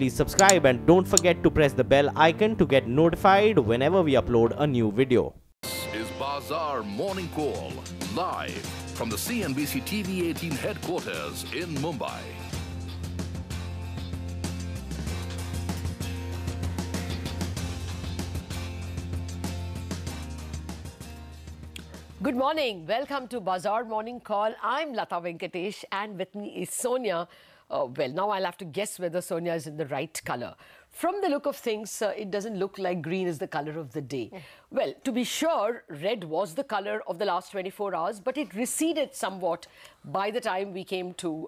please subscribe and don't forget to press the bell icon to get notified whenever we upload a new video. This is Bazaar Morning Call, live from the CNBC TV18 headquarters in Mumbai. Good morning. Welcome to Bazaar Morning Call. I'm Lata Venkatesh and with me is Sonia. Well, now I'll have to guess whether Sonia is in the right color. From the look of things, it doesn't look like green is the color of the day. Well, to be sure, red was the color of the last 24 hours, but it receded somewhat by the time we came to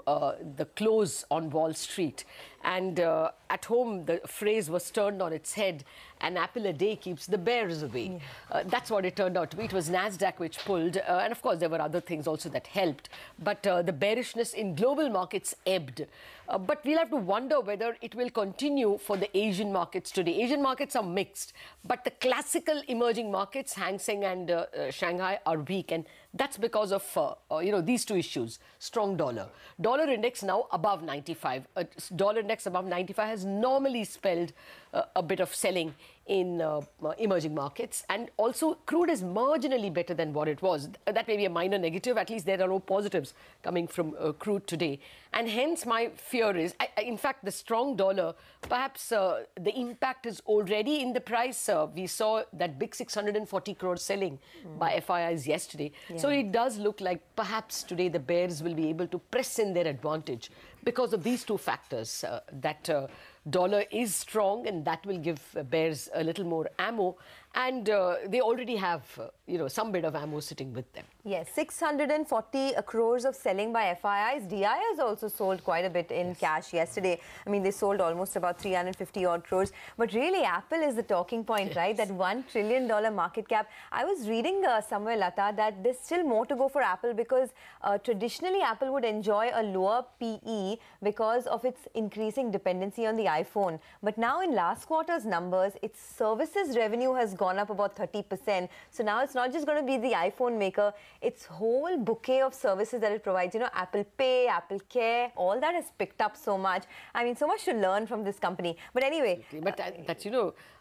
the close on Wall Street. And at home, the phrase was turned on its head, an apple a day keeps the bears away. That's what it turned out to be. It was NASDAQ which pulled, and of course, there were other things also that helped. But the bearishness in global markets ebbed. But we'll have to wonder whether it will continue for the Asian markets today. Asian markets are mixed, but the classical emerging markets, Hang Seng and Shanghai, are weak. And that's because of, these two issues. Strong dollar. Dollar index now above 95. Dollar index above 95 has normally spelled a bit of selling in emerging markets. And also, crude is marginally better than what it was. That may be a minor negative. At least there are no positives coming from crude today. And hence, my fear is, in fact, the strong dollar, perhaps the impact is already in the price. We saw that big 640 crore selling by FIIs yesterday. Yeah. So it does look like perhaps today the bears will be able to press in their advantage because of these two factors, that dollar is strong and that will give bears a little more ammo, and they already have some bit of ammo sitting with them. Yes, 640 crores of selling by FIIs. DIIs also sold quite a bit in cash yesterday. I mean, they sold almost about 350 odd crores. But really, Apple is the talking point, right? That $1 trillion market cap. I was reading somewhere, Lata, that there's still more to go for Apple because traditionally Apple would enjoy a lower PE because of its increasing dependency on the iPhone. But now in last quarter's numbers, its services revenue has gone up about 30%. So now it's not just going to be the iPhone maker. Its whole bouquet of services that it provides, Apple Pay, Apple Care, all that has picked up so much. I mean, so much to learn from this company. But anyway. But that's,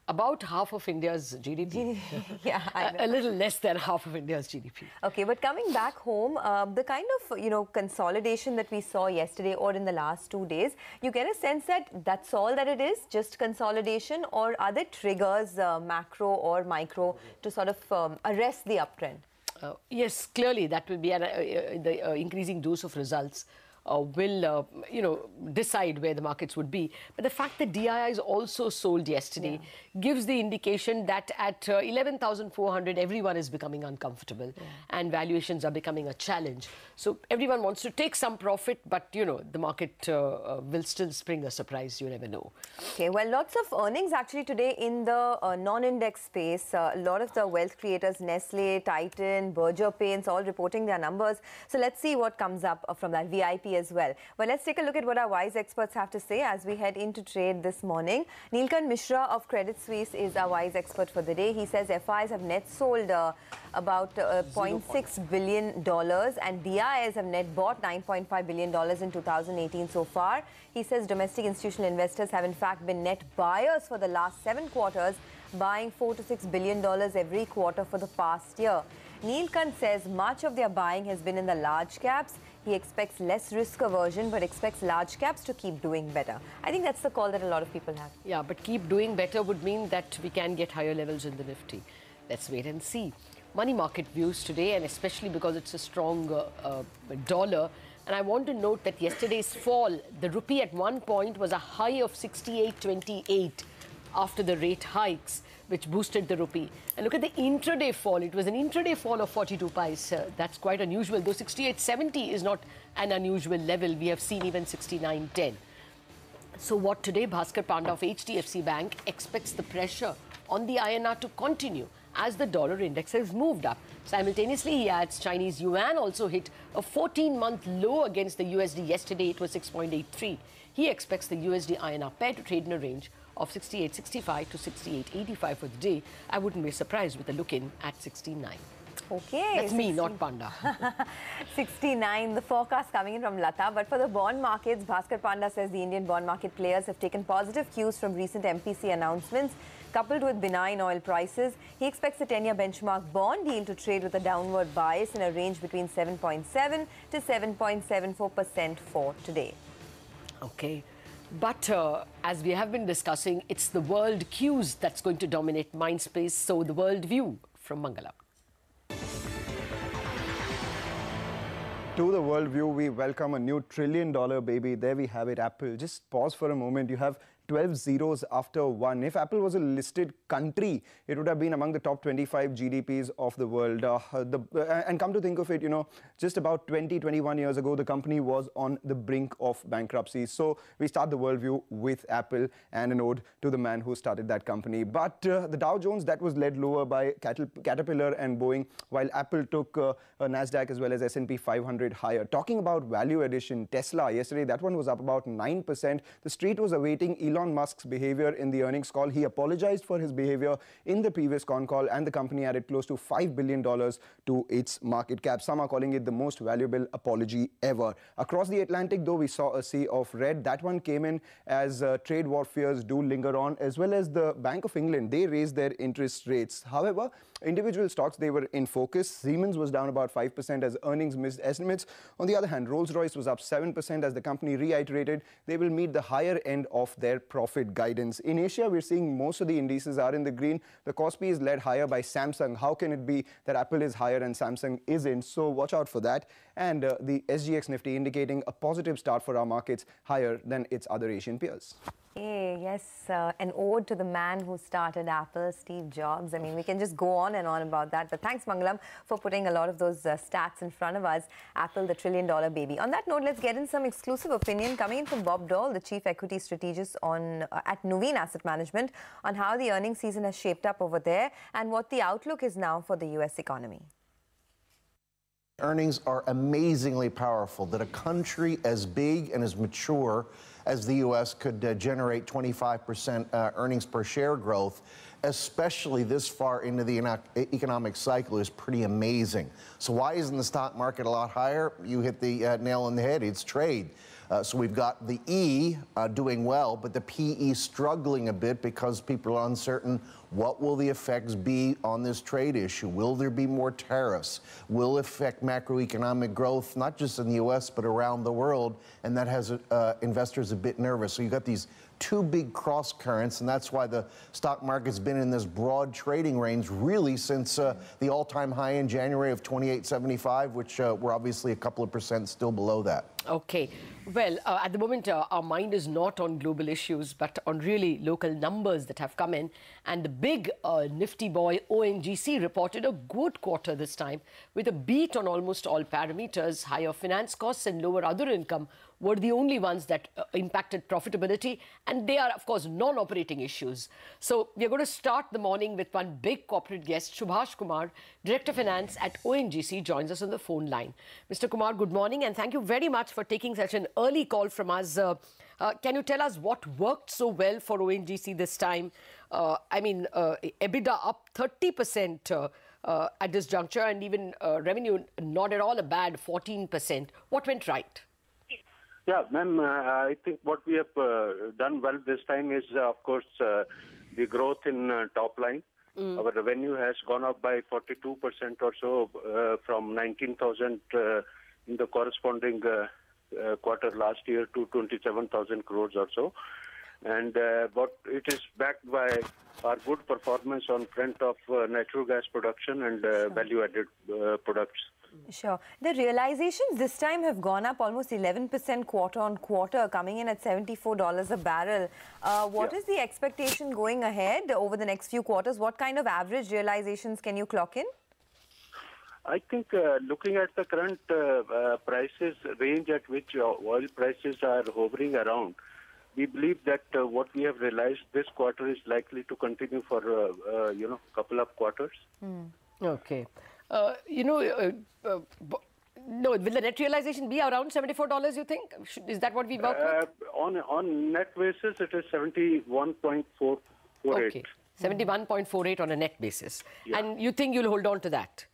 about half of India's GDP. Yeah, a little less than half of India's GDP. Okay, but coming back home, the kind of, consolidation that we saw yesterday or in the last 2 days, you get a sense that that's all that it is, just consolidation, or are there triggers, macro or micro, to sort of arrest the uptrend? Yes, clearly that will be the increasing dose of results will, decide where the markets would be. But the fact that DIIs also sold yesterday gives the indication that at 11,400, everyone is becoming uncomfortable and valuations are becoming a challenge. So everyone wants to take some profit, but, the market will still spring a surprise. You never know. Okay, well, lots of earnings actually today in the non-index space. A lot of the wealth creators, Nestle, Titan, Berger Paints, all reporting their numbers. So let's see what comes up from that. VIP as well. Well, let's take a look at what our wise experts have to say as we head into trade this morning. Neelkan Mishra of Credit Suisse is our wise expert for the day. He says FIs have net sold about $0.6 billion and DIs have net bought $9.5 billion in 2018 so far. He says domestic institutional investors have in fact been net buyers for the last 7 quarters, buying $4 to $6 billion every quarter for the past year. Neelkan says much of their buying has been in the large caps. He expects less risk aversion, but expects large caps to keep doing better. I think that's the call that a lot of people have. Yeah, but keep doing better would mean that we can get higher levels in the Nifty. Let's wait and see. Money market views today, and especially because it's a strong dollar. And I want to note that yesterday's fall, the rupee at one point was a high of 68.28 after the rate hikes, which boosted the rupee. And look at the intraday fall. It was an intraday fall of 42 pies. That's quite unusual, though 68.70 is not an unusual level. We have seen even 69.10. So what today, Bhaskar Panda of HDFC Bank expects the pressure on the INR to continue as the dollar index has moved up. Simultaneously, he adds Chinese yuan also hit a 14-month low against the USD. Yesterday, it was 6.83. He expects the USD INR pair to trade in a range of 68.65 to 68.85 for the day. I wouldn't be surprised with a look in at 69. Okay. That's me, not Panda. 69, the forecast coming in from Lata. But for the bond markets, Bhaskar Panda says the Indian bond market players have taken positive cues from recent MPC announcements. Coupled with benign oil prices, he expects the 10-year benchmark bond yield to trade with a downward bias in a range between 7.7 to 7.74% for today. Okay. But as we have been discussing, it's the world cues that's going to dominate Mindspace. So the world view from Mangala. To the world view, we welcome a new $1 trillion baby. There we have it, Apple. Just pause for a moment. You have 12 zeros after one. If Apple was a listed country, it would have been among the top 25 GDPs of the world. And come to think of it, you know, just about 21 years ago, the company was on the brink of bankruptcy. So we start the worldview with Apple and an ode to the man who started that company. But the Dow Jones, that was led lower by Caterpillar and Boeing, while Apple took NASDAQ as well as S&P 500 higher. Talking about value addition, Tesla, yesterday, that one was up about 9%. The street was awaiting Elon Musk's behavior in the earnings call. He apologized for his behavior in the previous con call, and the company added close to $5 billion to its market cap. Some are calling it the most valuable apology ever. Across the Atlantic, though, we saw a sea of red. That one came in as trade war fears do linger on, as well as the Bank of England. They raised their interest rates. However, individual stocks, they were in focus. Siemens was down about 5% as earnings missed estimates. On the other hand, Rolls-Royce was up 7% as the company reiterated they will meet the higher end of their profit guidance. In Asia, we're seeing most of the indices are in the green. The Kospi is led higher by Samsung. How can it be that Apple is higher and Samsung isn't? So watch out for that. And the SGX Nifty indicating a positive start for our markets, higher than its other Asian peers. Hey, yes, an ode to the man who started Apple, Steve Jobs. I mean, we can just go on and on about that. But thanks, Mangalam, for putting a lot of those stats in front of us. Apple, the $1 trillion baby. On that note, let's get in some exclusive opinion coming in from Bob Dahl, the chief equity strategist at Nuveen Asset Management, on how the earnings season has shaped up over there and what the outlook is now for the US economy. Earnings are amazingly powerful, that a country as big and as mature as the U.S. could generate 25% earnings per share growth, especially this far into the economic cycle, is pretty amazing. So why isn't the stock market a lot higher? You hit the nail on the head. It's trade. So we've got the E doing well, but the PE struggling a bit because people are uncertain. What will the effects be on this trade issue? Will there be more tariffs? Will it affect macroeconomic growth, not just in the U.S., but around the world? And that has investors a bit nervous. So you've got these two big cross currents, and that's why the stock market's been in this broad trading range really since the all-time high in January of 28.75, which we're obviously a couple of percent still below that. Okay. Well, at the moment, our mind is not on global issues, but on really local numbers that have come in. And the big nifty boy ONGC reported a good quarter this time with a beat on almost all parameters. Higher finance costs and lower other income were the only ones that impacted profitability. And they are, of course, non-operating issues. So we're going to start the morning with one big corporate guest. Subhash Kumar, Director of Finance at ONGC, joins us on the phone line. Mr. Kumar, good morning, and thank you very much for taking such an early call from us. Can you tell us what worked so well for ONGC this time? I mean, EBITDA up 30% at this juncture, and even revenue not at all a bad 14%. What went right? Yeah, ma'am, I think what we have done well this time is, of course, the growth in top line. Our revenue has gone up by 42% or so from 19,000 in the corresponding quarter last year to 27,000 crores or so. And but it is backed by our good performance on front of natural gas production and value-added products. Sure. The realizations this time have gone up almost 11% quarter on quarter, coming in at $74 a barrel. What is the expectation going ahead over the next few quarters? What kind of average realizations can you clock in? I think looking at the current prices range at which oil prices are hovering around, we believe that what we have realized this quarter is likely to continue for couple of quarters. Okay. No, will the net realization be around $74, you think? Is that what we work with? On net basis, it is 71.448. Okay, 71.48 on a net basis. Yeah. And you think you'll hold on to that?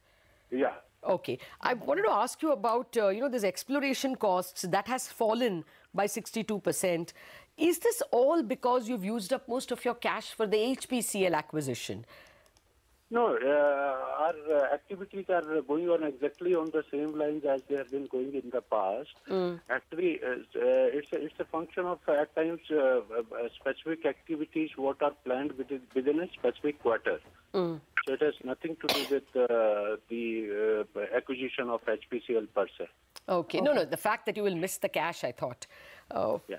Yeah. Okay. I wanted to ask you about, this exploration costs that has fallen by 62%. Is this all because you've used up most of your cash for the HPCL acquisition? No, our activities are going on exactly on the same lines as they have been going in the past. Actually, it's a function of at times specific activities what are planned within a specific quarter. So it has nothing to do with the acquisition of HPCL per se. Okay. No, the fact that you will miss the cash, I thought. Yeah.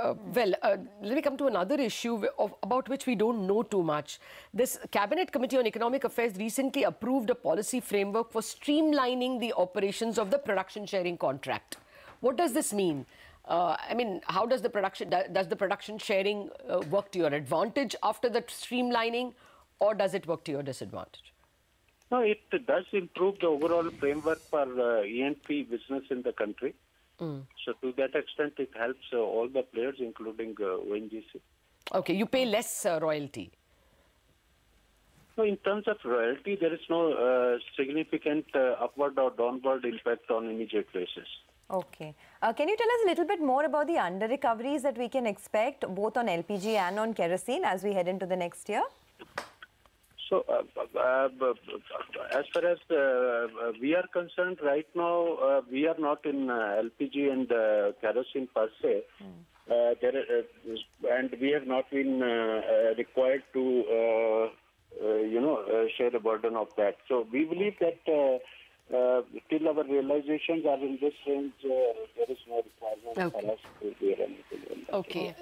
Let me come to another issue about which we don't know too much. This Cabinet Committee on Economic Affairs recently approved a policy framework for streamlining the operations of the production sharing contract. What does this mean? How does the production sharing work to your advantage after the streamlining, or does it work to your disadvantage? No, it does improve the overall framework for E&P business in the country. So to that extent, it helps all the players, including ONGC. Okay, you pay less royalty. So in terms of royalty, there is no significant upward or downward impact on immediate basis. Okay. Can you tell us a little bit more about the under-recoveries that we can expect, both on LPG and on kerosene, as we head into the next year? So, as far as we are concerned, right now, we are not in LPG and kerosene per se. And we have not been required to, share the burden of that. So, we believe that till our realizations are in this range, there is no requirement for us to do anything. Okay.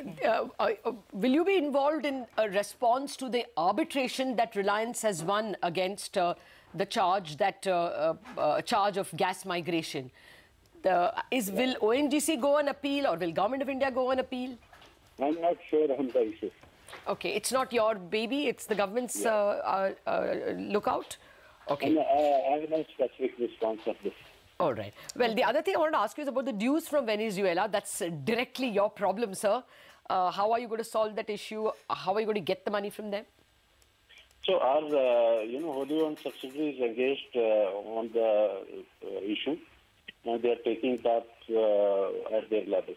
Will you be involved in a response to the arbitration that Reliance has won against the charge of gas migration? Will ONGC go on appeal, or will Government of India go on appeal? I'm not sure on the issue. Okay, it's not your baby, it's the government's lookout? Okay. I have no specific response of this. All right. Well, the other thing I wanted to ask you is about the dues from Venezuela. That's directly your problem, sir. How are you going to solve that issue? How are you going to get the money from them? So our, wholly owned subsidiaries engaged on the issue. Now they are taking that at their level.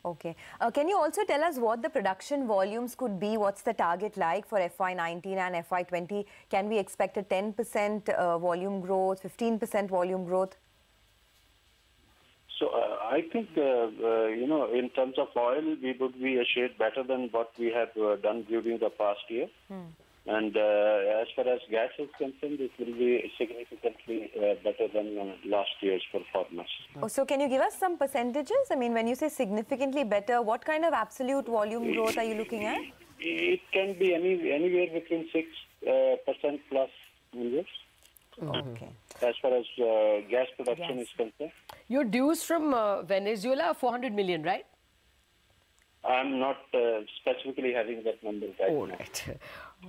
Okay. Can you also tell us what the production volumes could be? What's the target like for FY19 and FY20? Can we expect a 10% volume growth, 15% volume growth? So I think, in terms of oil, we would be a shade better than what we have done during the past year. And as far as gas is concerned, it will be significantly better than last year's performance. Oh, so can you give us some percentages? I mean, when you say significantly better, what kind of absolute volume growth are you looking at? It can be anywhere between 6% plus millions. Okay. As far as gas production is concerned. Your dues from Venezuela are 400 million, right? I'm not specifically having that number right now. Right.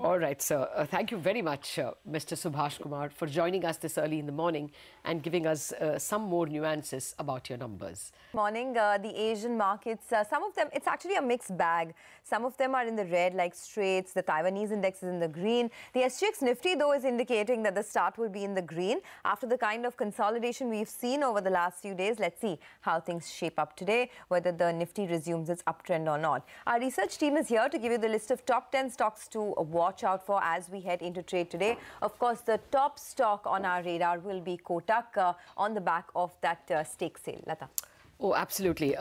All right, sir. Thank you very much, Mr. Subhash Kumar, for joining us this early in the morning and giving us some more nuances about your numbers. Morning, the Asian markets, some of them, it's actually a mixed bag. Some of them are in the red, like Straits. The Taiwanese index is in the green. The SGX Nifty, though, is indicating that the start will be in the green after the kind of consolidation we've seen over the last few days. Let's see how things shape up today, whether the Nifty resumes its uptrend or not. Our research team is here to give you the list of top 10 stocks to watch out for as we head into trade today. Of course, the top stock on our radar will be Kotak on the back of that stake sale. Lata. Oh, absolutely.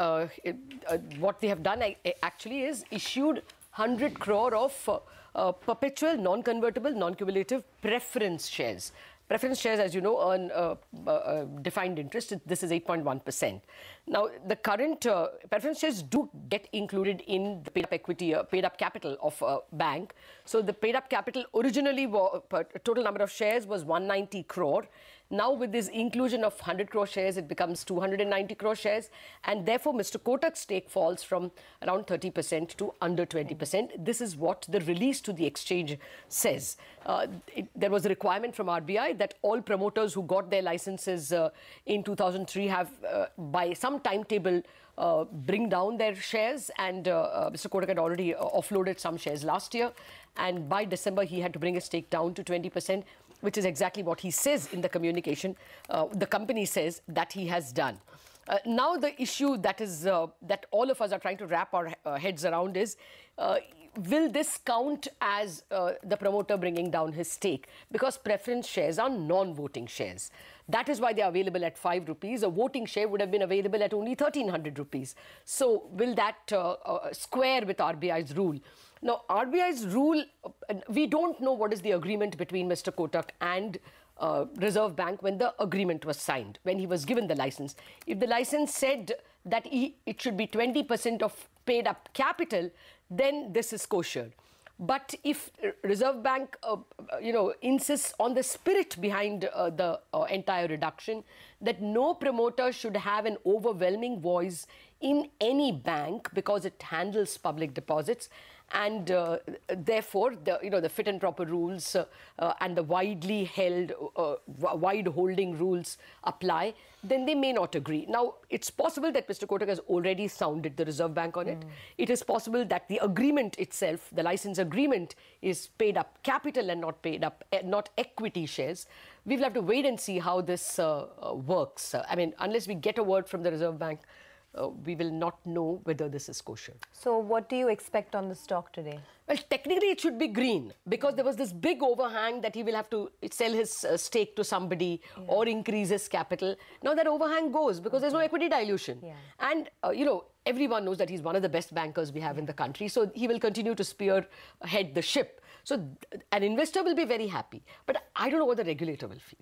What they have done actually is issued 100 crore of perpetual, non-convertible, non-cumulative preference shares. Preference shares, as you know, earn defined interest. This is 8.1%. Now, the current preference shares do get included in the paid-up equity, paid-up capital of a bank. So, the paid-up capital originally, total number of shares was 190 crore. Now, with this inclusion of 100 crore shares, it becomes 290 crore shares. And therefore, Mr. Kotak's stake falls from around 30% to under 20%. This is what the release to the exchange says. There was a requirement from RBI that all promoters who got their licenses in 2003 have, by some timetable, bring down their shares. And Mr. Kotak had already offloaded some shares last year. And by December, he had to bring his stake down to 20%. which is exactly what he says in the communication. The company says that he has done. Now the issue that is that all of us are trying to wrap our heads around is, will this count as the promoter bringing down his stake? Because preference shares are non-voting shares. That is why they are available at 5 rupees. A voting share would have been available at only 1300 rupees. So will that square with RBI's rule? Now, RBI's rule, we don't know what is the agreement between Mr. Kotak and Reserve Bank when the agreement was signed, when he was given the license. If the license said that it should be 20% of paid up capital, then this is kosher. But if Reserve Bank, insists on the spirit behind the entire reduction, that no promoter should have an overwhelming voice in any bank because it handles public deposits, and therefore the fit and proper rules and the widely held wide holding rules apply, then they may not agree. Now, it's possible that Mr. Kotak has already sounded the Reserve Bank on it. It is possible that the agreement itself, the license agreement, is paid up capital and not equity shares. We will have to wait and see how this works. I mean, unless we get a word from the Reserve Bank, we will not know whether this is kosher. So what do you expect on the stock today? Well, technically it should be green, because there was this big overhang that he will have to sell his stake to somebody or increase his capital. Now that overhang goes because there's no equity dilution. And, everyone knows that he's one of the best bankers we have in the country. So he will continue to spearhead the ship. So an investor will be very happy. But I don't know what the regulator will feel.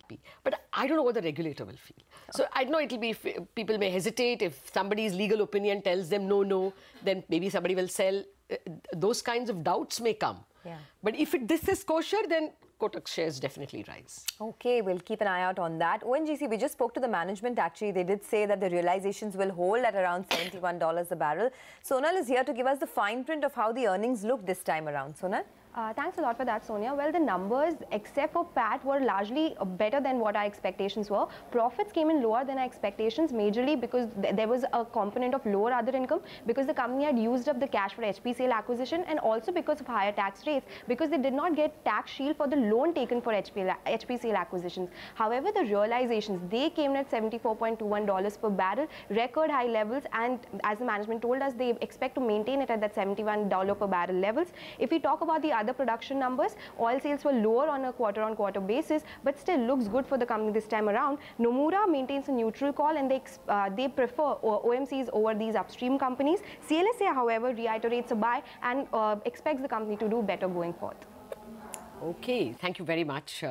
So I know it'll be, people may hesitate. If somebody's legal opinion tells them no, then maybe somebody will sell. Those kinds of doubts may come. But if this is kosher, then Kotak shares definitely rise. Okay, we'll keep an eye out on that. ONGC, we just spoke to the management actually. They did say that the realizations will hold at around $71 a barrel. Sonal is here to give us the fine print of how the earnings look this time around. Sonal? Thanks a lot for that, Sonia. Well, the numbers, except for PAT, were largely better than what our expectations were. Profits came in lower than our expectations, majorly because there was a component of lower other income, because the company had used up the cash for HPCL acquisition, and also because of higher tax rates, because they did not get tax shield for the loan taken for HPCL acquisitions. However, the realizations, they came in at $74.21 per barrel, record high levels, and as the management told us, they expect to maintain it at that $71 per barrel levels. If we talk about the other production numbers, oil sales were lower on a quarter-on-quarter basis, but still looks good for the company this time around. Nomura maintains a neutral call, and they prefer OMCs over these upstream companies. CLSA, however, reiterates a buy and expects the company to do better going forth. Okay, thank you very much.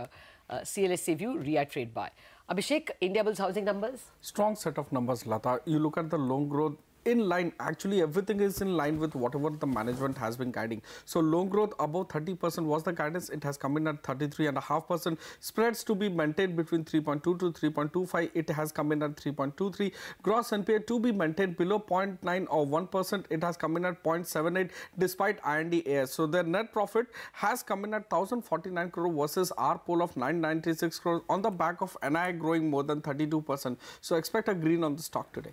CLSA view, reiterate buy. Abhishek, Indiabulls housing numbers? Strong set of numbers, Lata. You look at the loan growth, in line, actually everything is in line with whatever the management has been guiding. So loan growth above 30% was the guidance. It has come in at 33.5%. Spreads to be maintained between 3.2 to 3.25. It has come in at 3.23. Gross NPA to be maintained below 0.9 or 1%. It has come in at 0.78 despite IND-AS. So their net profit has come in at 1,049 crore versus our poll of 996 crore on the back of NII growing more than 32%. So expect a green on the stock today.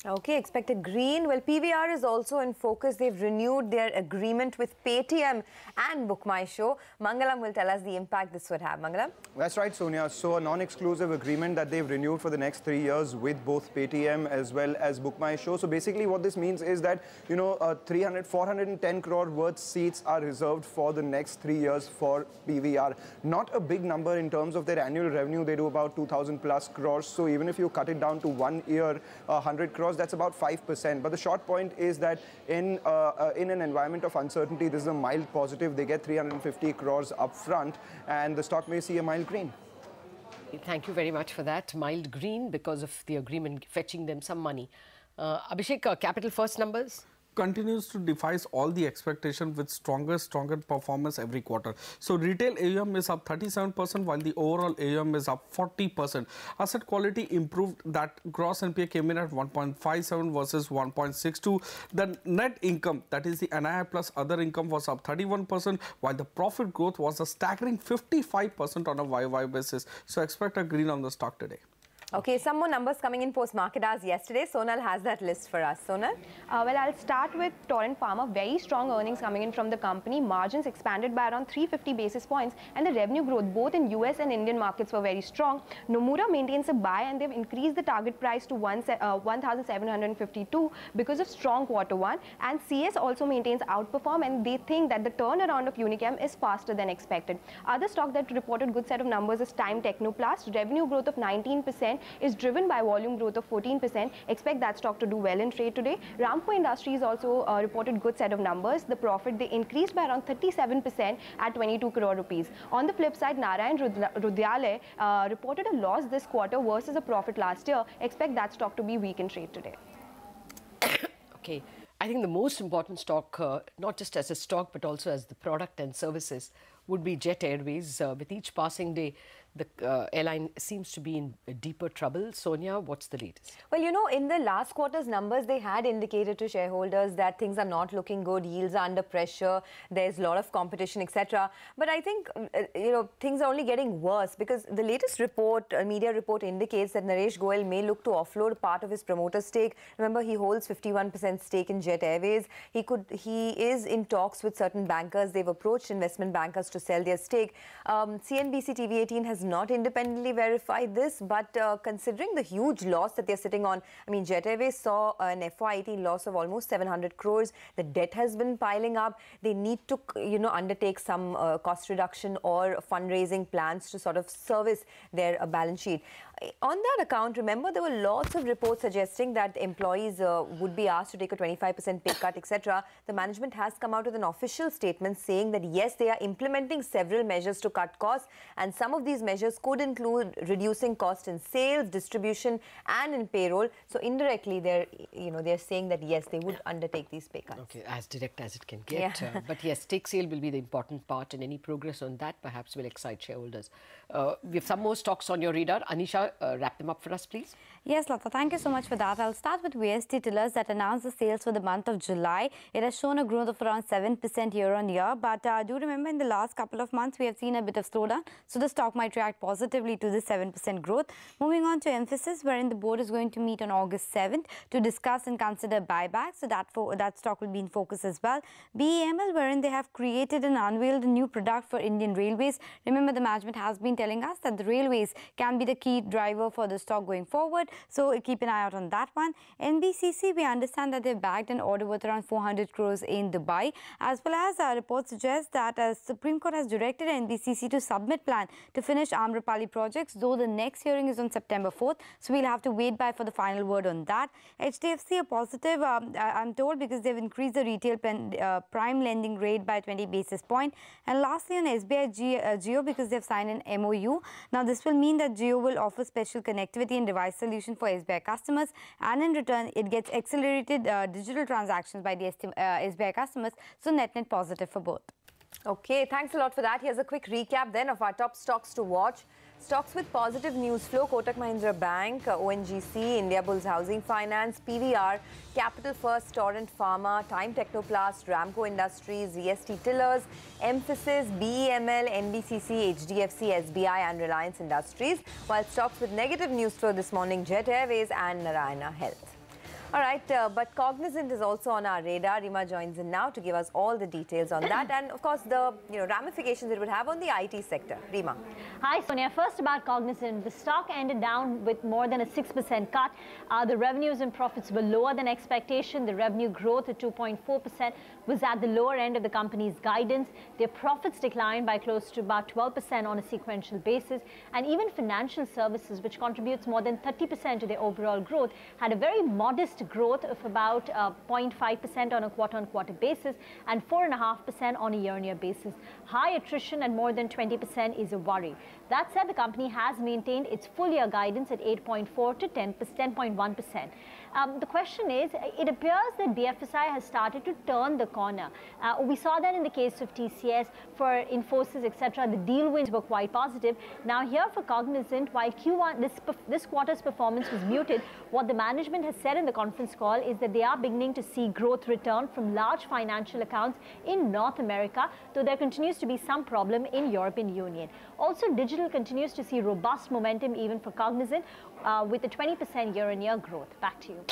Okay, expected green. Well, PVR is also in focus. They've renewed their agreement with Paytm and Book My Show. Mangalam will tell us the impact this would have. Mangalam? That's right, Sonia. So a non-exclusive agreement that they've renewed for the next 3 years with both Paytm as well as Book My Show. So basically what this means is that, 410 crore worth seats are reserved for the next 3 years for PVR. Not a big number in terms of their annual revenue. They do about 2,000 plus crores. So even if you cut it down to 1 year, 100 crores, that's about 5%. But the short point is that in an environment of uncertainty, this is a mild positive. They get 350 crores up front, and the stock may see a mild green. Thank you very much for that. Mild green because of the agreement fetching them some money. Abhishek, Capital First numbers? Continues to defies all the expectation with stronger performance every quarter. So retail AUM is up 37% while the overall AUM is up 40%. Asset quality improved. That gross NPA came in at 1.57 versus 1.62. The net income, that is the NII plus other income, was up 31% while the profit growth was a staggering 55% on a YY basis. So expect a green on the stock today. Okay, some more numbers coming in post-market hours yesterday. Sonal has that list for us. Sonal? Well, I'll start with Torrent Pharma. Very strong earnings coming in from the company. Margins expanded by around 350 basis points, and the revenue growth both in US and Indian markets were very strong. Nomura maintains a buy, and they've increased the target price to 1,752 because of strong Q1. And CS also maintains outperform, and they think that the turnaround of Unichem is faster than expected. Other stock that reported good set of numbers is Time Technoplast. Revenue growth of 19% is driven by volume growth of 14%. Expect that stock to do well in trade today. Ramco Industries also reported good set of numbers. The profit, they increased by around 37% at 22 crore rupees. On the flip side, Narayan Rudyalaya reported a loss this quarter versus a profit last year. Expect that stock to be weak in trade today. Okay. I think the most important stock, not just as a stock, but also as the product and services, would be Jet Airways. With each passing day, the airline seems to be in deeper trouble. Sonia, what's the latest? Well, you know, in the last quarter's numbers, they had indicated to shareholders that things are not looking good, yields are under pressure, there's a lot of competition, etc. But I think, you know, things are only getting worse because the latest report, media report indicates that Naresh Goyal may look to offload part of his promoter stake. Remember, he holds 51% stake in Jet Airways. He is in talks with certain bankers. They've approached investment bankers to sell their stake. CNBC TV18 has not independently verified this, but considering the huge loss that they're sitting on, I mean, Jet Airways saw an FY18 loss of almost 700 crores. The debt has been piling up. They need to, you know, undertake some cost reduction or fundraising plans to sort of service their balance sheet. On that account, remember, there were lots of reports suggesting that employees would be asked to take a 25% pay cut, etc. The management has come out with an official statement saying that, yes, they are implementing several measures to cut costs, and some of these measures could include reducing cost in sales, distribution, and in payroll. So indirectly, they're saying that, yes, they would undertake these pay cuts. Okay, as direct as it can get. Yeah. But yes, stake sale will be the important part, and any progress on that perhaps will excite shareholders. We have some more stocks on your radar. Anisha, wrap them up for us, please. Yes, Lata, thank you so much for that. I'll start with VST Tillers that announced the sales for the month of July. It has shown a growth of around 7% year-on-year. But do remember, in the last couple of months, we have seen a bit of slowdown. So the stock might react positively to this 7% growth. Moving on to Emphasis, wherein the board is going to meet on August 7th to discuss and consider buybacks. So that stock will be in focus as well. BEML, wherein they have created and unveiled a new product for Indian Railways. Remember, the management has been telling us that the railways can be the key driver for the stock going forward. So keep an eye out on that one. NBCC, we understand that they've bagged an order worth around 400 crores in Dubai, as well as reports suggest that Supreme Court has directed NBCC to submit plan to finish Amrapali projects, though the next hearing is on September 4th. So we'll have to wait for the final word on that. HDFC, a positive, I'm told, because they've increased the retail prime lending rate by 20 basis points. And lastly, on SBI Jio, because they've signed an MOU. Now, this will mean that Jio will offer special connectivity and device solution for SBI customers, and in return, it gets accelerated digital transactions by the SBI customers. So net positive for both. Okay, thanks a lot for that. Here's a quick recap then of our top stocks to watch. Stocks with positive news flow: Kotak Mahindra Bank, ONGC, Indiabulls Housing Finance, PVR, Capital First, Torrent Pharma, Time Technoplast, Ramco Industries, VST Tillers, Emphasis, BEML, NBCC, HDFC, SBI and Reliance Industries. While stocks with negative news flow this morning: Jet Airways and Narayana Health. All right, but Cognizant is also on our radar. Rima joins in now to give us all the details on that and, of course, the ramifications it would have on the IT sector. Rima. Hi, Sonia. First about Cognizant. The stock ended down with more than a 6% cut. The revenues and profits were lower than expectation. The revenue growth at 2.4% was at the lower end of the company's guidance. Their profits declined by close to about 12% on a sequential basis. And even financial services, which contributes more than 30% to their overall growth, had a very modest growth of about 0.5% on a quarter-on-quarter basis and 4.5% on a year-on-year basis. High attrition at more than 20% is a worry. That said, the company has maintained its full-year guidance at 8.4 to 10.1%. The question is, it appears that BFSI has started to turn the corner. We saw that in the case of TCS, for Infosys, etc. The deal wins were quite positive. Now here for Cognizant, while Q1, this quarter's performance was muted, what the management has said in the conference call is that they are beginning to see growth return from large financial accounts in North America, though there continues to be some problem in European Union. Also, digital continues to see robust momentum even for Cognizant with a 20% year-on-year growth. Back to you.